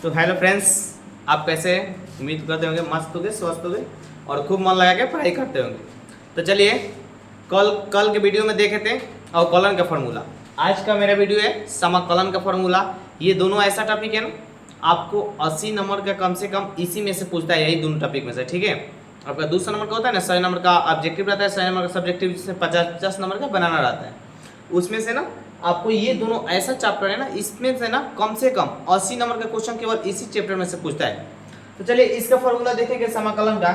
तो hello friends, आप कैसे हैं? उम्मीद करते होंगे मस्त होंगे, स्वस्थ होंगे और खूब मन लगा के पढ़ाई करते होंगे। तो चलिए, कल के वीडियो में देखे थे अवकलन का फार्मूला। आज का मेरा वीडियो है समाकलन का फार्मूला। ये दोनों ऐसा टॉपिक है ना, आपको 80 नंबर का कम से कम इसी में से पूछता है, यही दोनों टॉपिक में से। ठीक है, आपका 200 नंबर का होता है ना, 100 नंबर का ऑब्जेक्टिव रहता है, 100 नंबर का सब्जेक्टिव, जिससे 50 नंबर का बनाना रहता है। उसमें से ना आपको ये दोनों ऐसा चैप्टर है ना, इसमें से ना कम से कम 80 नंबर का क्वेश्चन केवल इसी चैप्टर में से पूछता है। तो चलिए इसका फॉर्मूला देखेंगे समाकलन का।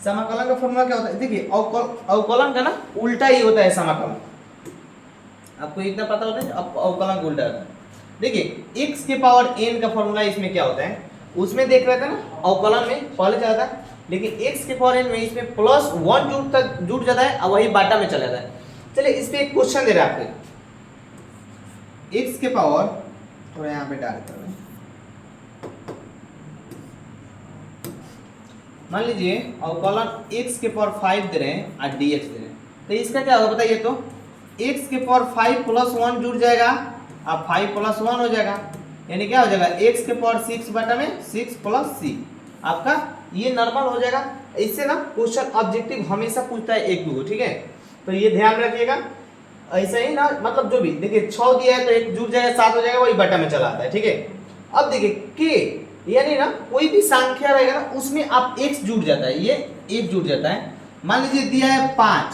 समाकलन का फॉर्मूला क्या होता है? देखिए, अवकलन का ना उल्टा ही होता है समाकलन। आपको इतना पता होता है अवकलन का उल्टा होता है। देखिए x के पावर n का फॉर्मूला इसमें क्या होता है, उसमें देख रहे थे ना, अवकलन में पहले चला था, लेकिन x के पावर n में इसमें +1 जुड़ जाता है और वही बाटा में चला जाता है। चलिए इस पे एक क्वेश्चन दे रहा है आपको, x के पावर, थोड़ा यहाँ पे डाल कर मान लीजिए अवकलन x के पावर 5 दे रहे हैं और dx दे रहे हैं, तो इसका क्या होगा बताइए? तो x के पावर 5 + 1 जुड़ जाएगा और 5 + 1 हो जाएगा, यानी क्या हो जाएगा x के पावर 6 बटा में 6 + c। आपका ये नॉर्मल हो जाएगा। इससे ना क्वेश्चन ऑब्जेक्टिव हमेशा पूछता है एक दो, ठीक है, तो ये ध्यान रखिएगा। ऐसा ही ना, मतलब जो भी देखिए 6 दिया है तो 1 जुड़ जाएगा, 7 हो जाएगा, वही बटा में चला आता है। ठीक है, अब देखिए k यानी ना कोई भी संख्या रहेगा ना, उसमें आप x जुड़ जाता है, ये 1 जुड़ जाता है। मान लीजिए दिया है 5,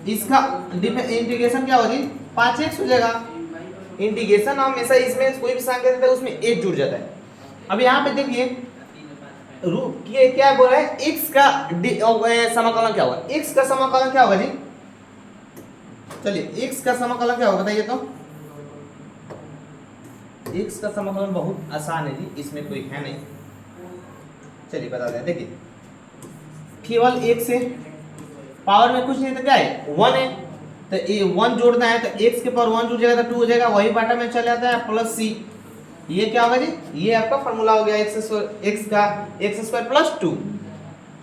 इसका इंटीग्रेशन क्या होगी? 5x हो जाएगा। इंटीग्रेशन हमेशा इसमें कोई भी संख्या देता है उसमें 1 जुड़ जाता है। अब यहाँ पे देखिए ये क्या बोल रहा है, x का समाकलन क्या होगा? x का समाकलन क्या होगा जी? चलिए x का समाकलन क्या होगा बताइए? तो x का समाकलन बहुत आसान है जी, इसमें कोई है नहीं। चलिए बता दें। देखिए केवल 1 से पावर में कुछ नहीं, तो क्या है 1 है, तो ये 1 जोड़ना है तो x के पावर 1 जुड़ जाएगा तो 2 हो जाएगा, वही बाटा में चले जाता है प्लस c। ये क्या होगा जी? ये आपका फार्मूला हो गया x का x² + 2।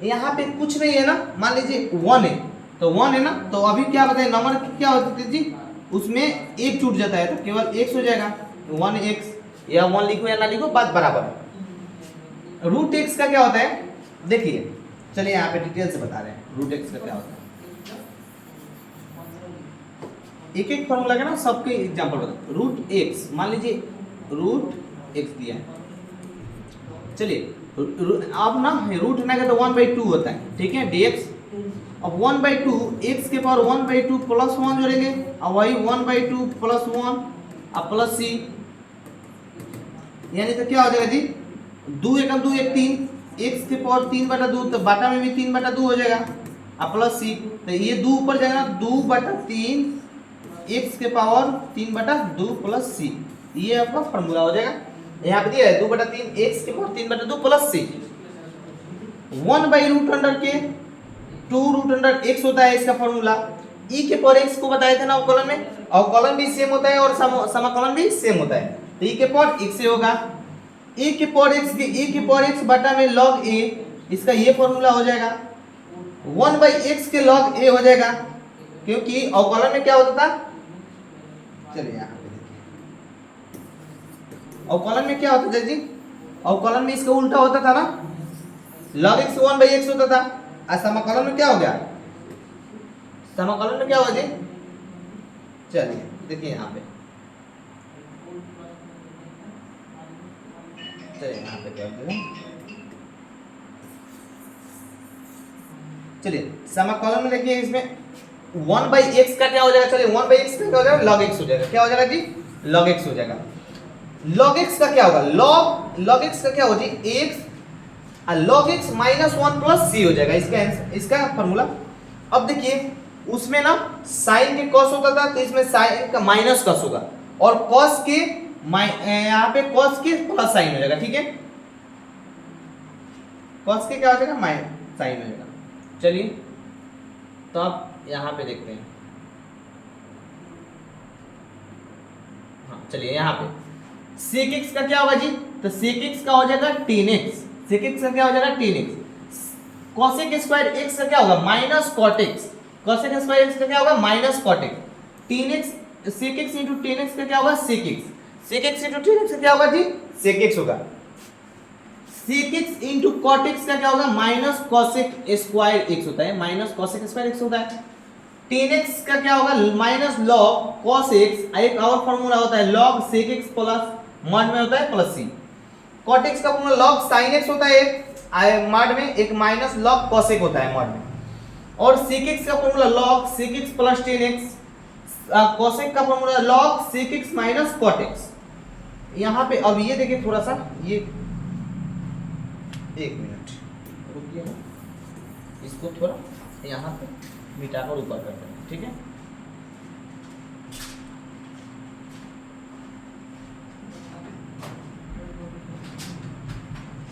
यहाँ पे कुछ नहीं है ना, मान लीजिए 1 है तो 1 है ना, तो अभी क्या बताए नंबर क्या होती है जी? उसमें 1 छूट जाता है तो केवल x हो जाएगा। 1x या 1 लिखो या ना लिखो, बात बराबर है। √x का क्या होता है? देखिए चलिए यहाँ पे डिटेल से बता रहे हैं √x का क्या होता है। एक एक फॉर्मूला का ना सबके एग्जांपल बता। √x, मान लीजिए √x दिया है, चलिए अब ना रूट ना का तो 1/2 होता है, ठीक है, dx। अब 1/2 x के पावर 1/2 + 1 जोड़ेंगे और वही 1/2 + 1 और प्लस c, यानी तो क्या हो जाएगा जी? 2 एकम 2 1 3, x के पावर 3/2 तो बाटा में भी 3/2 हो जाएगा और प्लस c, तो ये 2 ऊपर जाएगा ना, 2/3 x के पावर 3/2 + c। ये आपका फार्मूला हो जाएगा। यहाँ पे दिया है 2/3 x के पावर 3/2 + c। 1/√k 2√x होता है इसका फार्मूला। e के पावर x को बताए थे ना अवकलन में, अवकलन भी सेम होता है और समाकलन भी सेम होता है, तो e के पावर x से होगा। e के पावर x बटा में log a, इसका ये फार्मूला हो जाएगा। 1/x के log a हो जाएगा, क्योंकि अवकलन में क्या होता था? चलिए यहाँ पे देखिए, अवकलन में क्या होता था जी? अवकलन में इसका उल्टा होता था ना, log x 1/x होता था। और समाकलन में क्या हो गया? समाकलन में क्या होगा जी? चलिए देखिए यहाँ पे, चलिए यहाँ पे कर दें। चलिए समाकलन में देखिए, इसमें 1/x का क्या हो जाएगा? चलिए 1/x का क्या हो जाएगा? log x हो जाएगा। क्या हो जाएगा जी? log x हो जाएगा। log x का क्या होगा? log x का क्या हो जी? x और log x -1 + c हो जाएगा इसका फार्मूला। अब देखिए उसमें ना साइन के cos होता था, तो इसमें साइन का माइनस cos होगा और cos के यहाँ पे cos के प्लस साइन हो जाएगा, ठीक है, cos के क्या हो जाएगा? माइनस साइन हो जाएगा। चलिए तो आप यहाँ पे देखते हैं, हाँ चलिए यहाँ पे sec x का क्या होगा जी? तो sec x का हो जाएगा 10x, sec x का क्या हो जाएगा? 10x। cosec² x का क्या होगा? -cot x, cosec² x का क्या होगा? -cot x। 10x sec x × 10x का क्या होगा? sec x, sec x × 10x का क्या होगा जी? sec x होगा। Sec x into cot x का क्या होगा माइनस कॉसेक स्क्वायर एक्स होता है, माइनस कॉसेक स्क्वायर एक्स होता है। टेन एक्स का क्या होगा माइनस लॉग कॉस एक्स, एक और फॉर्मूला होता है log sec x plus mod में होता है प्लस सी। कॉट एक्स का फॉर्मूला लॉग साइन एक्स होता है एक मॉड में, एक माइनस लॉग कॉसेक होता है मॉड में। और सेक एक्स का formula log sec x plus tan x, cosec का formula log sec x minus cot x. यहाँ पे अब ये देखिए थोड़ा सा, ये एक मिनट रुकिए ना, इसको थोड़ा यहाँ पे मिटाकर ऊपर कर देना, ठीक है।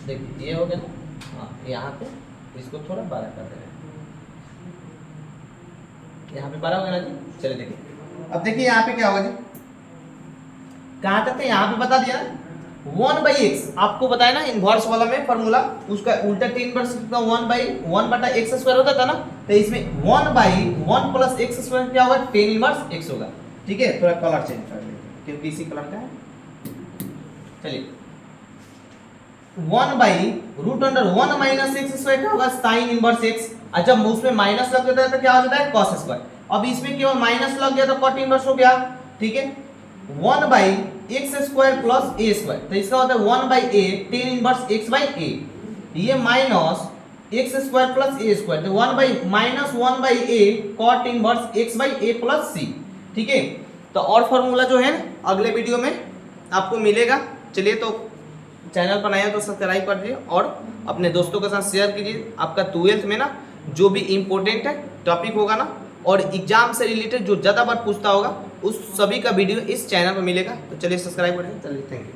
देखिए ये हो गया ना, हाँ यहाँ पे इसको थोड़ा बड़ा कर देना, यहाँ पे बड़ा हो गया ना जी। चलिए देखिए अब देखिए यहाँ पे क्या होगा जी, कहाँ तक थे यहाँ पे बता दिया ना 1/x, आपको बताया ना इनवर्स वाला में फॉर्मूला, उसका उल्टा टेन इनवर्स कितना 1/1/x² होता था ना, तो इसमें 1/1 प्लस x² क्या होगा 10 इनवर्स x होगा, ठीक है। थोड़ा कलर चेंज कर लेते क्योंकि इसी कलर का है। चलिए 1/√1 माइनस x² क्या होगा साइन इनवर्स x, और जब उसमें माइनस लग जाता है तो क्या हो जाता है cos स्क्वायर। अब इसमें केवल माइनस लग गया तो cot इनवर्स हो गया, ठीक है। 1/x² प्लस a², तो इसका होता है 1/a tan इनवर्स x/a, ये माइनस x² प्लस a², तो 1/-1/a cot inverse x/a plus c, ठीक है। तो और फॉर्मूला जो है अगले वीडियो में आपको मिलेगा। चलिए तो चैनल पर नया तो सब्सक्राइब कर दीजिए और अपने दोस्तों के साथ शेयर कीजिए। आपका 12th में ना जो भी इम्पोर्टेंट है टॉपिक होगा ना और एग्जाम से रिलेटेड जो ज़्यादा बार पूछता होगा उस सभी का वीडियो इस चैनल पर मिलेगा। तो चलिए सब्सक्राइब करिए। चलिए थैंक यू।